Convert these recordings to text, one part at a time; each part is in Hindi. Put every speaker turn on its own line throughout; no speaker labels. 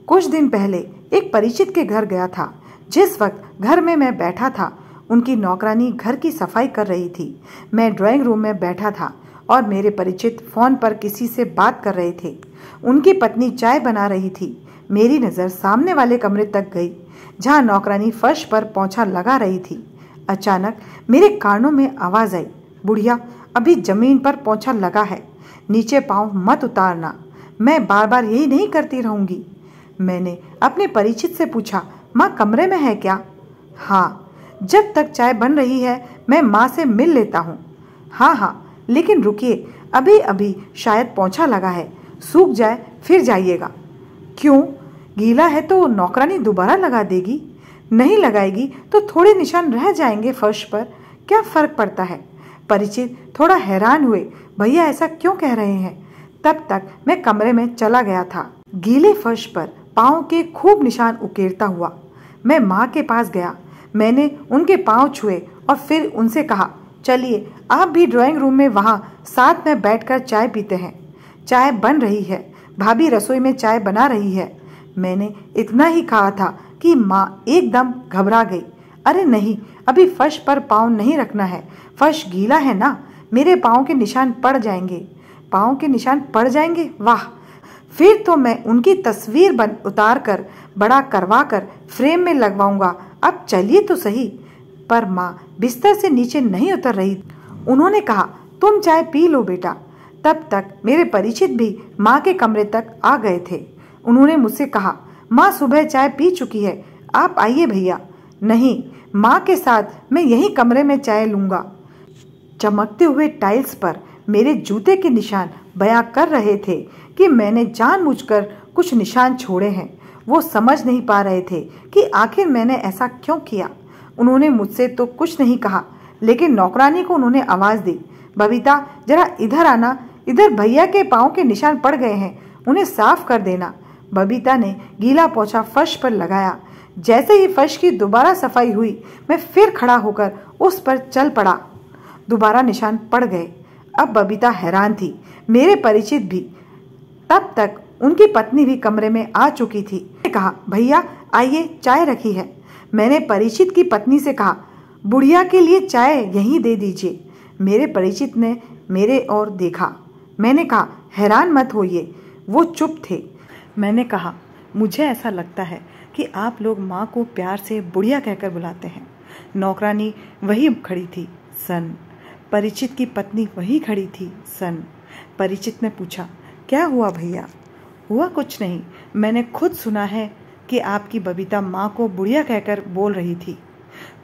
कुछ दिन पहले एक परिचित के घर गया था। जिस वक्त घर में मैं बैठा था, उनकी नौकरानी घर की सफाई कर रही थी। मैं ड्राइंग रूम में बैठा था और मेरे परिचित फोन पर किसी से बात कर रहे थे। उनकी पत्नी चाय बना रही थी। मेरी नज़र सामने वाले कमरे तक गई, जहां नौकरानी फर्श पर पोंछा लगा रही थी। अचानक मेरे कानों में आवाज़ आई, बुढ़िया, अभी जमीन पर पोंछा लगा है, नीचे पाँव मत उतारना। मैं बार बार यही नहीं करती रहूंगी। मैंने अपने परिचित से पूछा, माँ कमरे में है क्या? हाँ, जब तक चाय बन रही है मैं माँ से मिल लेता हूँ। हाँ, लेकिन रुकिए, अभी अभी शायद पोंछा लगा है, सूख जाए फिर जाइएगा। क्यों? गीला है तो नौकरानी दोबारा लगा देगी। नहीं लगाएगी तो थोड़े निशान रह जाएंगे फर्श पर, क्या फर्क पड़ता है? परिचित थोड़ा हैरान हुए, भैया ऐसा क्यों कह रहे हैं? तब तक मैं कमरे में चला गया था। गीले फर्श पर पाँव के खूब निशान उकेरता हुआ मैं माँ के पास गया। मैंने उनके पाँव छुए और फिर उनसे कहा, चलिए आप भी ड्राइंग रूम में वहाँ साथ में बैठकर चाय पीते हैं। चाय बन रही है, भाभी रसोई में चाय बना रही है। मैंने इतना ही कहा था कि माँ एकदम घबरा गई। अरे नहीं, अभी फर्श पर पाँव नहीं रखना है, फर्श गीला है ना, मेरे पाँव के निशान पड़ जाएंगे। पाँव के निशान पड़ जाएंगे? वाह, फिर तो मैं उनकी तस्वीर उतार कर बड़ा करवा कर फ्रेम में लगवाऊंगा। अब चलिए तो सही। पर माँ बिस्तर से नीचे नहीं उतर रही। उन्होंने कहा, तुम चाय पी लो बेटा। तब तक मेरे परिचित भी माँ के कमरे तक आ गए थे। उन्होंने मुझसे कहा, माँ सुबह चाय पी चुकी है, आप आइए भैया। नहीं, माँ के साथ मैं यही कमरे में चाय लूँगा। चमकते हुए टाइल्स पर मेरे जूते के निशान बयां कर रहे थे कि मैंने जानबूझकर कुछ निशान छोड़े हैं। वो समझ नहीं पा रहे थे कि आखिर मैंने ऐसा क्यों किया। उन्होंने मुझसे तो कुछ नहीं कहा, लेकिन नौकरानी को उन्होंने आवाज़ दी, बबीता जरा इधर आना, इधर भैया के पाँव के निशान पड़ गए हैं, उन्हें साफ कर देना। बबीता ने गीला पोंछा फर्श पर लगाया। जैसे ही फर्श की दोबारा सफाई हुई, मैं फिर खड़ा होकर उस पर चल पड़ा। दोबारा निशान पड़ गए। अब बबीता हैरान थी, मेरे परिचित भी। तब तक उनकी पत्नी भी कमरे में आ चुकी थी। मैंने कहा, भैया आइए, चाय रखी है। मैंने परिचित की पत्नी से कहा, बुढ़िया के लिए चाय यहीं दे दीजिए। मेरे परिचित ने मेरे ओर देखा। मैंने कहा, हैरान मत होइए। वो चुप थे। मैंने कहा, मुझे ऐसा लगता है कि आप लोग माँ को प्यार से बुढ़िया कहकर बुलाते हैं। नौकरानी वही खड़ी थी, सन। परिचित की पत्नी वही खड़ी थी, सन। परिचित ने पूछा, क्या हुआ भैया? हुआ कुछ नहीं, मैंने खुद सुना है कि आपकी बबीता माँ को बुढ़िया कहकर बोल रही थी।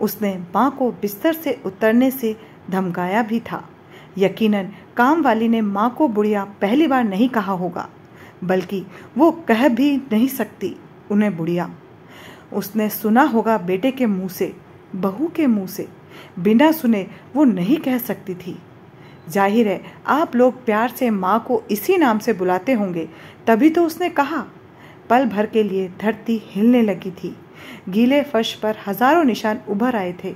उसने माँ को बिस्तर से उतरने से धमकाया भी था। यकीनन काम वाली ने माँ को बुढ़िया पहली बार नहीं कहा होगा, बल्कि वो कह भी नहीं सकती उन्हें बुढ़िया। उसने सुना होगा बेटे के मुंह से, बहू के मुंह से, बिना सुने वो नहीं कह सकती थी। जाहिर है आप लोग प्यार से माँ को इसी नाम से बुलाते होंगे, तभी तो उसने कहा। पल भर के लिए धरती हिलने लगी थी। गीले फर्श पर हजारों निशान उभर आए थे।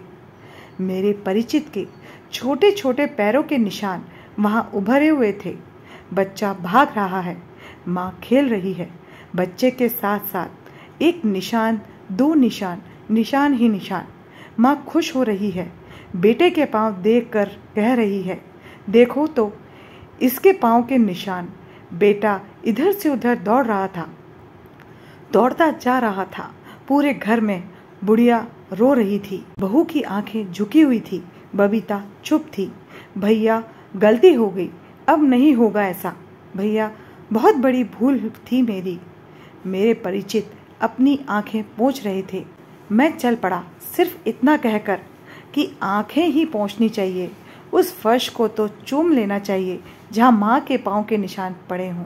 मेरे परिचित के छोटे छोटे पैरों के निशान वहां उभरे हुए थे। बच्चा भाग रहा है, माँ खेल रही है। बच्चे के साथ साथ एक निशान, दो निशान, निशान ही निशान। माँ खुश हो रही है। बेटे के पाँव देखकर कह रही है, देखो तो इसके पाँव के निशान। बेटा इधर से उधर दौड़ रहा था, दौड़ता जा रहा था। पूरे घर में बुढ़िया रो रही थी। बहू की आंखें झुकी हुई थी। बबीता चुप थी। भैया गलती हो गई, अब नहीं होगा ऐसा। भैया बहुत बड़ी भूल थी मेरी। मेरे परिचित अपनी आंखें पोंछ रहे थे। मैं चल पड़ा, सिर्फ इतना कहकर कि आंखें ही पोंछनी चाहिए, उस फर्श को तो चूम लेना चाहिए जहां माँ के पाँव के निशान पड़े हों।